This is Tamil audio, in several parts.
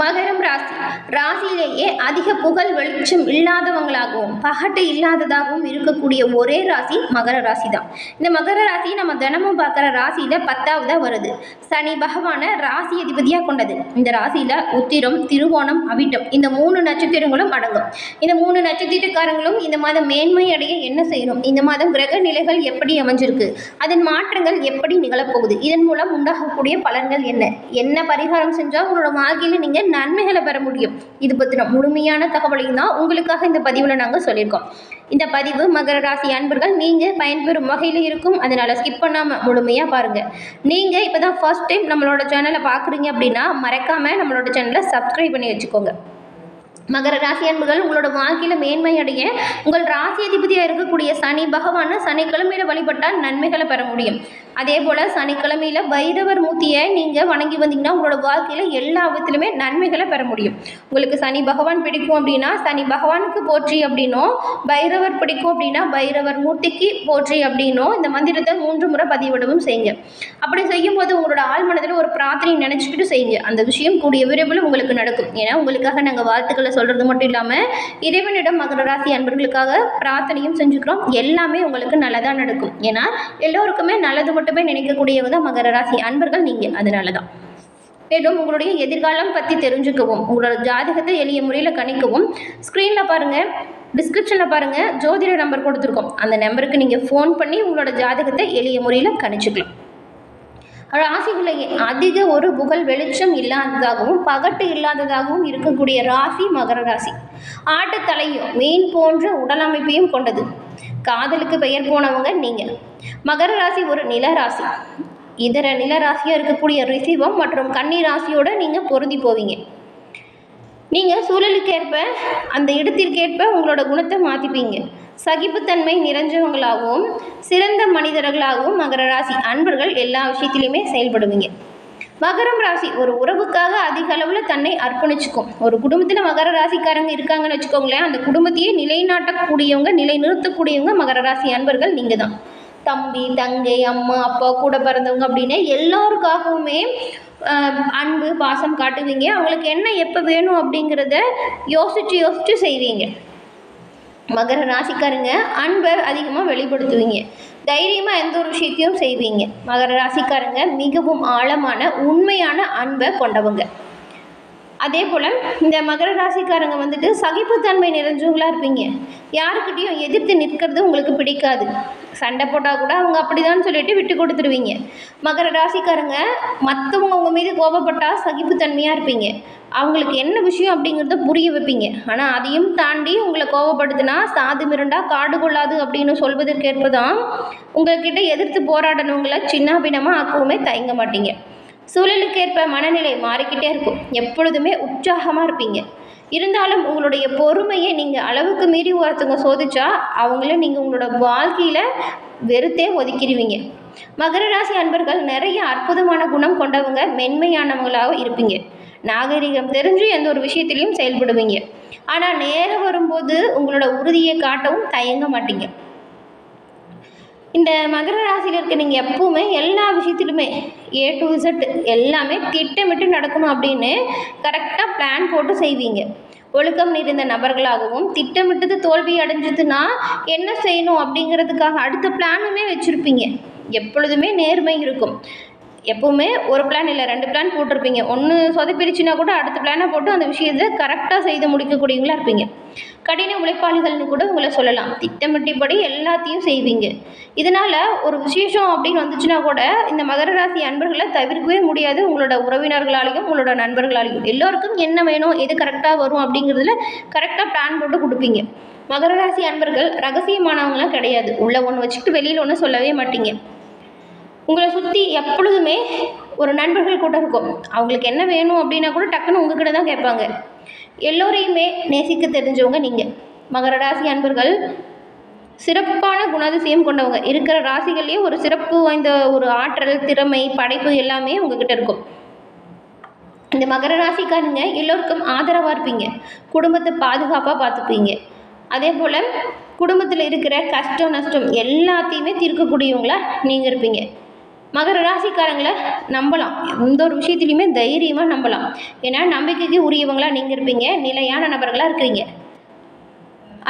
மகரம் ராசி ராசியிலேயே அதிக புகழ் வெளிச்சம் இல்லாதவங்களாகவும் பகட்டு இல்லாததாகவும் இருக்கக்கூடிய ஒரே ராசி மகர ராசி தான். இந்த மகர ராசி நம்ம தினமும் பார்க்குற ராசியில 10ஆவதா வருது. சனி பகவான ராசி அதிபதியாக கொண்டது. இந்த ராசியில உத்திரம், திருவோணம், அவிட்டம் இந்த 3 நட்சத்திரங்களும் அடங்கும். இந்த 3 நட்சத்திரக்காரங்களும் இந்த மாதம் மேன்மை அடைய என்ன செய்யணும், இந்த மாதம் கிரக நிலைகள் எப்படி அமைஞ்சிருக்கு, அதன் மாற்றங்கள் எப்படி நிகழப்போகுது, இதன் மூலம் உண்டாகக்கூடிய பலன்கள் என்ன பரிகாரம் செஞ்சால் உங்களோட வாழ்க்கையில் நீங்கள் நன்மைகளை பெற முடியும், இது பற்றின முழுமையான தகவலையும் தான் உங்களுக்காக இந்த பதிவில் நாங்கள் சொல்லியிருக்கோம். இந்த பதிவு மகர ராசி அன்பர்கள் நீங்கள் பயன்பெறும் வகையில் இருக்கும். அதனால் ஸ்கிப் பண்ணாமல் முழுமையாக பாருங்கள். நீங்கள் இப்போ தான் ஃபர்ஸ்ட் டைம் நம்மளோட சேனலை பார்க்குறீங்க அப்படின்னா மறக்காமல் நம்மளோட சேனலை சப்ஸ்கிரைப் பண்ணி வச்சுக்கோங்க. மகர ராசி அன்புகள் உங்களோட வாழ்க்கையில் மேன்மை அடைய உங்கள் ராசி அதிபதியாக இருக்கக்கூடிய சனி பகவான சனிக்கிழமையில் வழிபட்டால் நன்மைகளை பெற முடியும். அதே போல் சனிக்கிழமையில் பைரவர் மூர்த்தியை நீங்கள் வணங்கி வந்தீங்கன்னா உங்களோட வாழ்க்கையில் எல்லா விதத்திலுமே நன்மைகளை பெற முடியும். உங்களுக்கு சனி பகவான் பிடிக்கும் அப்படின்னா சனி பகவானுக்கு போற்றி அப்படின்னும், பைரவர் பிடிக்கும் அப்படின்னா பைரவர் மூர்த்திக்கு போற்றி அப்படின்னும் இந்த மந்திரத்தை 3 முறை பதிவிடவும் செய்யுங்க. அப்படி செய்யும்போது உங்களோட ஆள் மனதில் ஒரு பிரார்த்தனை நினச்சிக்கிட்டு செய்யுங்க. அந்த விஷயம் கூடிய விரைவில் உங்களுக்கு நடக்கும். ஏன்னா உங்களுக்காக நாங்கள் வாழ்த்துக்களை சொல்கிறது மட்டும் இல்லாமல் இறைவனிடம் மகர ராசி அன்பர்களுக்காக பிரார்த்தனையும் செஞ்சுக்கிறோம். எல்லாமே உங்களுக்கு நல்லதாக நடக்கும். ஏன்னா எல்லோருக்குமே நல்லது மட்டுமே நினைக்கக்கூடியவங்க தான் மகர ராசி அன்பர்கள் நீங்கள். அதனால தான். மேலும் உங்களுடைய எதிர்காலம் பற்றி தெரிஞ்சுக்கவும் உங்களோட ஜாதகத்தை எளிய முறையில் கணிக்கவும் ஸ்க்ரீனில் பாருங்கள், டிஸ்கிரிப்ஷனில் பாருங்கள், ஜோதிட நம்பர் கொடுத்துருக்கோம். அந்த நம்பருக்கு நீங்கள் ஃபோன் பண்ணி உங்களோட ஜாதகத்தை எளிய முறையில் கணிச்சுக்கலாம். ராசிகளையே அதிக ஒரு புகழ் வெளிச்சம் இல்லாததாகவும் பகட்டு இல்லாததாகவும் இருக்கக்கூடிய ராசி மகர ராசி. ஆட்டுத்தலையும் மீன் போன்ற உடல் அமைப்பையும் கொண்டது. காதலுக்கு பெயர் போனவங்க நீங்கள். மகர ராசி ஒரு நில ராசி. இதர நில ராசியாக இருக்கக்கூடிய ரிஷிபம் மற்றும் கன்னி ராசியோட நீங்கள் பொருந்தி போவீங்க. நீங்கள் சூழலுக்கேற்ப அந்த இடத்திற்கேற்ப உங்களோட குணத்தை மாற்றிப்பீங்க. சகிப்புத்தன்மை நிறைஞ்சவங்களாகவும் சிறந்த மனிதர்களாகவும் மகர ராசி அன்பர்கள் எல்லா விஷயத்திலையுமே செயல்படுவீங்க. மகரம் ராசி ஒரு உறவுக்காக அதிக அளவில் தன்னை அர்ப்பணிச்சுக்கும். ஒரு குடும்பத்தில் மகர ராசிக்காரங்க இருக்காங்கன்னு வச்சுக்கோங்களேன், அந்த குடும்பத்தையே நிலைநாட்டக்கூடியவங்க, நிலைநிறுத்தக்கூடியவங்க மகர ராசி அன்பர்கள் நீங்கள் தான். தம்பி, தங்கை, அம்மா, அப்பா, கூட பிறந்தவங்க அப்படின்னு எல்லாருக்காகவுமே அன்பு பாசம் காட்டுவீங்க. அவங்களுக்கு என்ன எப்போ வேணும் அப்படிங்கிறத யோசித்து செய்வீங்க. மகர ராசிக்காரங்க அன்பை அதிகமாக வெளிப்படுத்துவீங்க. தைரியமாக எந்த ஒரு விஷயத்தையும் செய்வீங்க. மகர ராசிக்காரங்க மிகவும் ஆழமான உண்மையான அன்பை கொண்டவங்க. அதே போல் இந்த மகர ராசிக்காரங்க வந்துட்டு சகிப்புத்தன்மை நிறைஞ்சவங்களாக இருப்பீங்க. யாருக்கிட்டையும் எதிர்த்து நிற்கிறது உங்களுக்கு பிடிக்காது. சண்டை போட்டால் கூட அவங்க அப்படிதான் சொல்லிட்டு விட்டு கொடுத்துருவீங்க. மகர ராசிக்காரங்க மற்றவங்க உங்கள் மீது கோபப்பட்டால் சகிப்புத்தன்மையாக இருப்பீங்க. அவங்களுக்கு என்ன விஷயம் அப்படிங்கிறத புரிய வைப்பீங்க. ஆனால் அதையும் தாண்டி உங்களை கோபப்படுத்தினா சாது மிரண்டா காடு கொள்ளாது அப்படின்னு சொல்வதற்கேற்ப தான் உங்கள்கிட்ட எதிர்த்து போராடணுங்களை சின்ன பின்னமாக ஆக்கவுமே தயங்க மாட்டீங்க. சூழலுக்கேற்ப மனநிலை மாறிக்கிட்டே இருக்கும். எப்பொழுதுமே உற்சாகமாக இருப்பீங்க. இருந்தாலும் உங்களுடைய பொறுமையை நீங்கள் அளவுக்கு மீறி ஒருத்தவங்க சோதிச்சா அவங்கள நீங்கள் உங்களோட வாழ்க்கையில் வெறுத்தே ஒதுக்கிடுவீங்க. மகர ராசி அன்பர்கள் நிறைய அற்புதமான குணம் கொண்டவங்க, மென்மையானவங்களாக இருப்பீங்க. நாகரிகம் தெரிஞ்சு எந்த ஒரு விஷயத்திலையும் செயல்படுவீங்க. ஆனால் நேரம் வரும்போது உங்களோட உறுதியை காட்டவும் தயங்க மாட்டீங்க. இந்த மகர ராசியில் இருக்க நீங்கள் எப்பவுமே எல்லா விஷயத்திலுமே A to Z எல்லாமே திட்டமிட்டு நடக்கணும் அப்படின்னு கரெக்டாக பிளான் போட்டு செய்வீங்க. ஒழுக்கம் நிறைந்த நபர்களாகவும் திட்டமிட்டது தோல்வி அடைஞ்சதுன்னா என்ன செய்யணும் அப்படிங்கிறதுக்காக அடுத்த பிளானுமே வச்சுருப்பீங்க. எப்பொழுதுமே நேர்மை இருக்கும். எப்போவுமே ஒரு பிளான் இல்லை 2 பிளான் போட்டிருப்பீங்க. ஒன்று சொதப்பிடுச்சுன்னா கூட அடுத்த பிளானை போட்டு அந்த விஷயத்தை கரெக்டாக செய்து முடிக்கக்கூடியவங்களா இருப்பீங்க. கடின உழைப்பாளிகள்னு கூட உங்களை சொல்லலாம். திட்டமிட்டபடி எல்லாத்தையும் செய்வீங்க. இதனால் ஒரு விசேஷம் அப்படின்னு வந்துச்சுன்னா கூட இந்த மகர ராசி அன்பர்களை தவிர்க்கவே முடியாது. உங்களோட உறவினர்களாலையும் உங்களோட நண்பர்களாலையும் எல்லோருக்கும் என்ன வேணும், எது கரெக்டாக வரும் அப்படிங்கிறதுல கரெக்டாக பிளான் போட்டு கொடுப்பீங்க. மகர ராசி அன்பர்கள் ரகசியமானவங்களாம் கிடையாது. உள்ள ஒன்று வச்சுக்கிட்டு வெளியில் ஒன்று சொல்லவே மாட்டீங்க. உங்களை சுற்றி எப்பொழுதுமே ஒரு நண்பர்கள் கூட இருக்கும். அவங்களுக்கு என்ன வேணும் அப்படின்னா கூட டக்குன்னு உங்ககிட்ட தான் கேட்பாங்க. எல்லோரையுமே நேசிக்க தெரிஞ்சவங்க நீங்கள். மகர ராசி அன்பர்கள் சிறப்பான குணாதிசயம் கொண்டவங்க. இருக்கிற ராசிகள்லேயே ஒரு சிறப்பு வாய்ந்த ஒரு ஆற்றல், திறமை, படைப்பு எல்லாமே உங்ககிட்ட இருக்கும். இந்த மகர ராசிக்காரங்க எல்லோருக்கும் ஆதரவாக இருப்பீங்க. குடும்பத்தை பாதுகாப்பாக பார்த்துப்பீங்க. அதே போல் குடும்பத்தில் இருக்கிற கஷ்டம் நஷ்டம் எல்லாத்தையுமே தீர்க்கக்கூடியவங்களா நீங்கள் இருப்பீங்க. மகர ராசிக்காரங்களை நம்பலாம், எந்த ஒரு விஷயத்துலையுமே தைரியமாக நம்பலாம். ஏன்னா நம்பிக்கைக்கு உரியவங்களாக நீங்கள் இருப்பீங்க, நிலையான நபர்களாக இருக்கிறீங்க.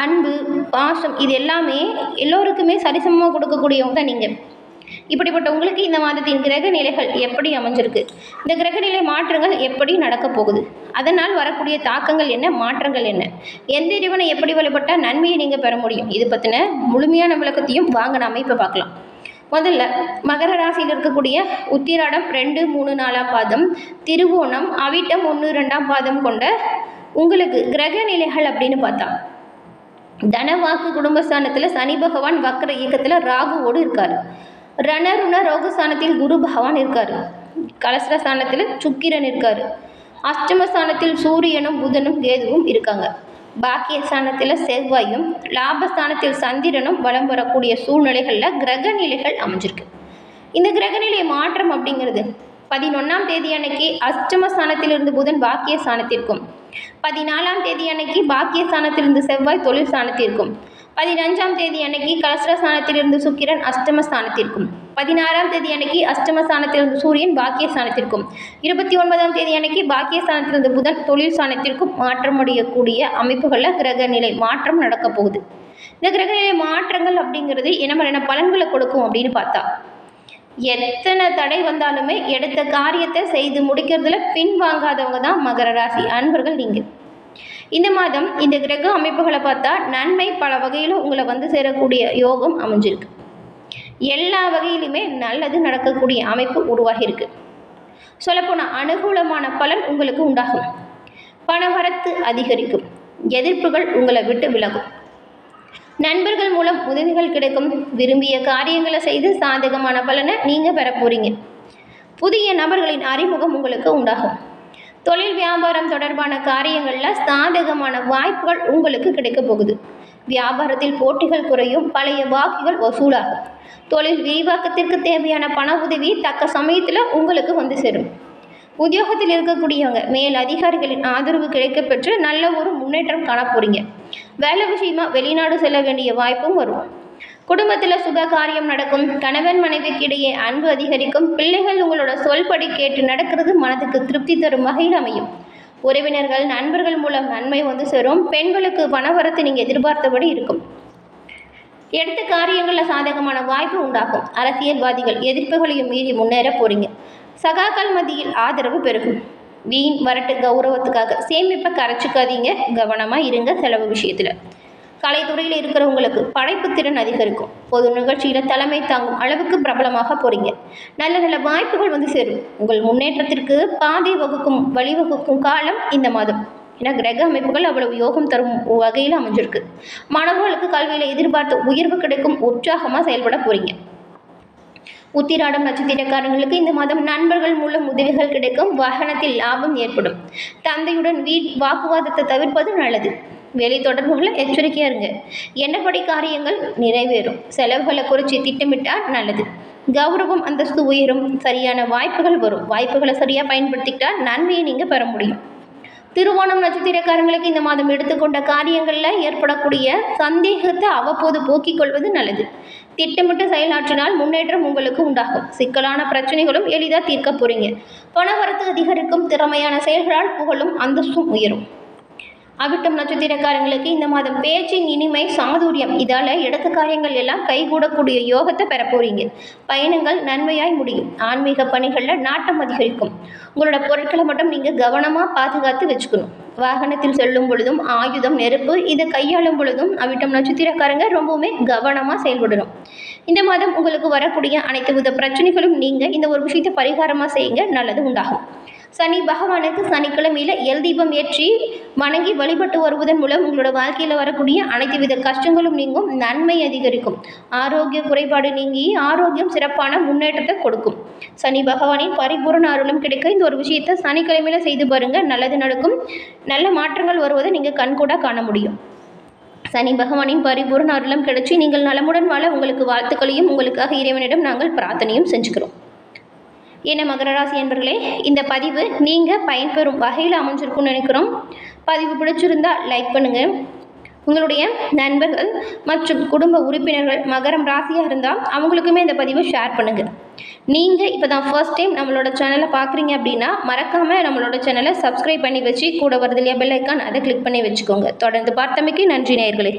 அன்பு, பாசம் இது எல்லாமே எல்லோருக்குமே சரிசமமாக கொடுக்கக்கூடியவங்க தான் நீங்கள். இப்படிப்பட்ட உங்களுக்கு இந்த மாதத்தின் கிரக நிலைகள் எப்படி அமைஞ்சிருக்கு, இந்த கிரகநிலை மாற்றங்கள் எப்படி நடக்க போகுது, அதனால் வரக்கூடிய தாக்கங்கள் என்ன, மாற்றங்கள் என்ன, எந்த இறைவனை எப்படி வழிபட்டால் நன்மையை நீங்கள் பெற முடியும், இது பற்றின முழுமையான விளக்கத்தையும் வாங்க நாம இப்போ பார்க்கலாம். முதல்ல மகர ராசியில் இருக்கக்கூடிய உத்திராடம் 2, 3, 4 பாதம், திருவோணம், அவிட்டம் 1, 2 பாதம் கொண்ட உங்களுக்கு கிரக நிலைகள் அப்படின்னு பார்த்தா, தனவாக்கு குடும்பஸ்தானத்தில் சனி பகவான் வக்ர இயக்கத்தில் ராகுவோடு இருக்கார். ரணருண ரோகஸ்தானத்தில் குரு பகவான் இருக்கார். கலசரஸ்தானத்தில் சுக்கிரன் இருக்கார். அஷ்டமஸ்தானத்தில் சூரியனும் புதனும் கேதுவும் இருக்காங்க. பாக்கியஸ்தானத்தில் செவ்வாயும் லாபஸ்தானத்தில் சந்திரனும் வலம் வரக்கூடிய சூழ்நிலைகளில் கிரக நிலைகள் அமைஞ்சிருக்கு. இந்த கிரகநிலை மாற்றம் அப்படிங்கிறது 11ஆம் தேதி அன்னைக்கு அஷ்டமஸ்தானத்திலிருந்து புதன் பாக்கியஸ்தானத்திற்கும், 14ஆம் தேதி அன்னைக்கு பாக்கியஸ்தானத்திலிருந்து செவ்வாய் தொழில் ஸ்தானத்திற்கும், 15ஆம் தேதி அன்னைக்கு கலசரஸ்தானத்திலிருந்து சுக்கிரன் அஷ்டமஸ்தானத்திற்கும், 16ஆம் தேதி அன்னைக்கு அஷ்டமஸ்தானத்திலிருந்து சூரியன் பாக்கியஸ்தானத்திற்கும், 29ஆம் தேதி அன்னைக்கு பாக்கியஸ்தானத்திலிருந்து புதன் தொழில் ஸ்தானத்திற்கும் மாற்றமடையக்கூடிய அமைப்புகளில் கிரகநிலை மாற்றம் நடக்க போகுது. இந்த கிரகநிலை மாற்றங்கள் அப்படிங்கிறது என்ன பலன்களை கொடுக்கும் அப்படின்னு பார்த்தா, எத்தனை தடை வந்தாலுமே எடுத்த காரியத்தை செய்து முடிக்கிறதுல பின்வாங்காதவங்க தான் மகர ராசி அன்பர்கள் நீங்கள். இந்த மாதம் இந்த கிரக அமைப்புகளை பார்த்தா நன்மை பல வகையிலும் உங்களை வந்து சேரக்கூடிய யோகம் அமைஞ்சிருக்கு. எல்லா வகையிலுமே நல்லது நடக்கக்கூடிய அமைப்பு உருவாகியிருக்கு. சொல்லப்போனால் அனுகூலமான பலன் உங்களுக்கு உண்டாகும். பணவரத்து அதிகரிக்கும். எதிர்ப்புகள் உங்களை விட்டு விலகும். நண்பர்கள் மூலம் உதவிகள் கிடைக்கும். விரும்பிய காரியங்களை செய்து சாதகமான பலனை நீங்கள் பெற போறீங்க. புதிய நபர்களின் அறிமுகம் உங்களுக்கு உண்டாகும். தொழில் வியாபாரம் தொடர்பான காரியங்களில் சாதகமான வாய்ப்புகள் உங்களுக்கு கிடைக்க போகுது. வியாபாரத்தில் போட்டிகள் குறையும். பழைய பாக்கிகள் வசூலாகும். தொழில் விரிவாக்கத்திற்கு தேவையான பண உதவி தக்க சமயத்தில் உங்களுக்கு வந்து சேரும். உத்தியோகத்தில் இருக்கக்கூடியவங்க மேல் அதிகாரிகளின் ஆதரவு கிடைக்கப்பெற்று நல்ல ஒரு முன்னேற்றம் காண போறீங்க. வேலை விஷயமா வெளிநாடு செல்ல வேண்டிய வாய்ப்பும் வரும். குடும்பத்தில் சுப காரியம் நடக்கும். கணவன் மனைவிக்கு இடையே அன்பு அதிகரிக்கும். பிள்ளைகள் உங்களோட சொல்படி கேட்டு நடக்கிறது மனதுக்கு திருப்தி தரும் வகையில் அமையும். உறவினர்கள் நண்பர்கள் மூலம் நன்மை வந்து சேரும். பெண்களுக்கு பணவரத்து நீங்கள் எதிர்பார்த்தபடி இருக்கும். எடுத்த காரியங்களில் சாதகமான வாய்ப்பு உண்டாகும். அரசியல்வாதிகள் எதிர்ப்புகளையும் மீறி முன்னேற போறீங்க. சகாக்கள் மத்தியில் ஆதரவு பெருகும். வீண் வரட்டு கௌரவத்துக்காக சேமிப்பை கரைச்சிக்காதீங்க. கவனமாக இருங்க செலவு விஷயத்தில். கலைத்துறையில் இருக்கிறவங்களுக்கு படைப்பு திறன் அதிகரிக்கும். பொது நிகழ்ச்சியில் தலைமை தாங்கும் அளவுக்கு பிரபலமாக போறீங்க. நல்ல நல்ல வாய்ப்புகள் வந்து சேரும். உங்கள் முன்னேற்றத்திற்கு பாதை வகுக்கும் வழிவகுக்கும் காலம் இந்த மாதம். ஏன்னா கிரக அமைப்புகள் அவ்வளவு யோகம் தரும் வகையில் அமைஞ்சிருக்கு. மாணவர்களுக்கு கல்வியில் எதிர்பார்த்த உயர்வு கிடைக்கும். உற்சாகமாக செயல்பட போறீங்க. உத்திராடம் நட்சத்திரக்காரங்களுக்கு இந்த மாதம் நண்பர்கள் மூலம் உதவிகள் கிடைக்கும். வாகனத்தில் லாபம் ஏற்படும். தந்தையுடன் வாக்குவாதத்தை தவிர்ப்பது நல்லது. வேலை தொடர்புகளில் எச்சரிக்கையாக இருங்க. என்னப்படி காரியங்கள் நிறைவேறும். செலவுகளை குறைச்சி திட்டமிட்டால் நல்லது. கௌரவம் அந்தஸ்து உயரும். சரியான வாய்ப்புகள் வரும். வாய்ப்புகளை சரியாக பயன்படுத்திக்கிட்டால் நன்மையை நீங்கள் பெற முடியும். திருவோணம் நட்சத்திரக்காரங்களுக்கு இந்த மாதம் எடுத்துக்கொண்ட காரியங்களில் ஏற்படக்கூடிய சந்தேகத்தை அவ்வப்போது போக்கிக் கொள்வது நல்லது. திட்டமிட்டு செயலாற்றினால் முன்னேற்றம் உங்களுக்கு உண்டாகும். சிக்கலான பிரச்சனைகளும் எளிதாக தீர்க்க போறீங்க. பணவரத்து அதிகரிக்கும். திறமையான செயல்களால் புகழும் அந்தஸ்தும் உயரும். அவிட்டம் நட்சத்திரக்காரங்களுக்கு இந்த மாதம் பேச்சின் இனிமை சாதுரியம் இதால் எடுத்த காரியங்கள் எல்லாம் கைகூடக்கூடிய யோகத்தை பெற போறீங்க. பயணங்கள் நன்மையாய் முடியும். ஆன்மீக பணிகளில் நாட்டம் அதிகரிக்கும். உங்களோட பொருட்களை மட்டும் நீங்கள் கவனமாக பாதுகாத்து வச்சுக்கணும். வாகனத்தில் செல்லும் பொழுதும் ஆயுதம் நெருப்பு இதை கையாளும் பொழுதும் அவிட்டம் நட்சத்திரக்காரங்க ரொம்பவுமே கவனமாக செயல்படணும். இந்த மாதம் உங்களுக்கு வரக்கூடிய அனைத்து வித பிரச்சனைகளும் நீங்கள் இந்த ஒரு விஷயத்தை பரிகாரமாக செய்யுங்க. நல்லது உண்டாகும். சனி பகவானுக்கு சனிக்கிழமையில் எல் தீபம் ஏற்றி வணங்கி வழிபட்டு வருவதன் மூலம் உங்களோட வாழ்க்கையில் வரக்கூடிய அனைத்து வித கஷ்டங்களும் நீங்கும். நன்மை அதிகரிக்கும். ஆரோக்கிய குறைபாடு நீங்கி ஆரோக்கியம் சிறப்பான முன்னேற்றத்தை கொடுக்கும். சனி பகவானின் பரிபூரண அருளும் கிடைக்க இந்த ஒரு விஷயத்தை சனிக்கிழமையில் செய்து பாருங்கள். நல்லது நடக்கும். நல்ல மாற்றங்கள் வருவதை நீங்கள் கண்கூட காண முடியும். சனி பகவானின் பரிபூரண அருளும் கிடைச்சி நீங்கள் நலமுடன் வாழ உங்களுக்கு வாழ்த்துக்களையும் உங்களுக்காக இறைவனிடம் நாங்கள் பிரார்த்தனையும் செஞ்சுக்கிறோம். என்ன மகர ராசி என்பர்களே, இந்த பதிவு நீங்கள் பயன்பெறும் வகையில் அமைஞ்சிருக்குன்னு நினைக்கிறோம். பதிவு பிடிச்சிருந்தால் லைக் பண்ணுங்கள். உங்களுடைய நண்பர்கள் மற்றும் குடும்ப உறுப்பினர்கள் மகரம் ராசியாக இருந்தால் அவங்களுக்குமே இந்த பதிவை ஷேர் பண்ணுங்கள். நீங்கள் இப்போ தான் ஃபர்ஸ்ட் டைம் நம்மளோட சேனலை பார்க்குறீங்க அப்படின்னா மறக்காமல் நம்மளோட சேனலை சப்ஸ்கிரைப் பண்ணி வச்சு கூட வருது இல்லையா பெல் ஐக்கான், அதை கிளிக் பண்ணி வச்சுக்கோங்க. தொடர்ந்து பார்த்தமைக்கு நன்றி நேயர்களே.